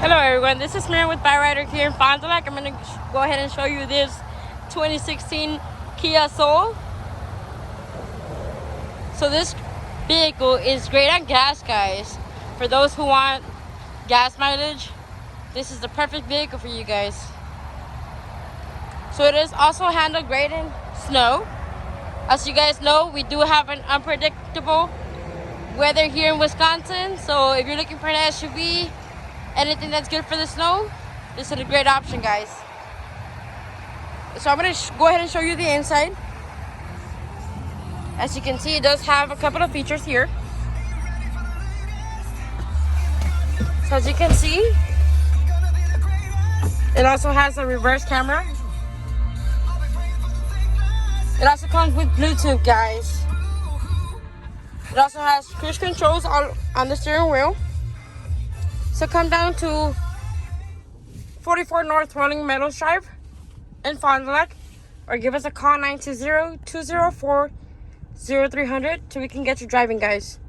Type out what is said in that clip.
Hello everyone, this is Miriam with Byrider here in Fond du Lac. I'm going to go ahead and show you this 2016 Kia Soul. So this vehicle is great on gas, guys. For those who want gas mileage, this is the perfect vehicle for you guys. So it is also handled great in snow. As you guys know, we do have an unpredictable weather here in Wisconsin. So if you're looking for an SUV, anything that's good for the snow, this is a great option, guys. So I'm going to go ahead and show you the inside. As you can see, it does have a couple of features here. So as you can see, it also has a reverse camera. It also comes with Bluetooth, guys. It also has cruise controls on the steering wheel. So come down to 44 North Rolling Meadows Drive in Fond du Lac, or give us a call 920-204-0300 so we can get you driving, guys.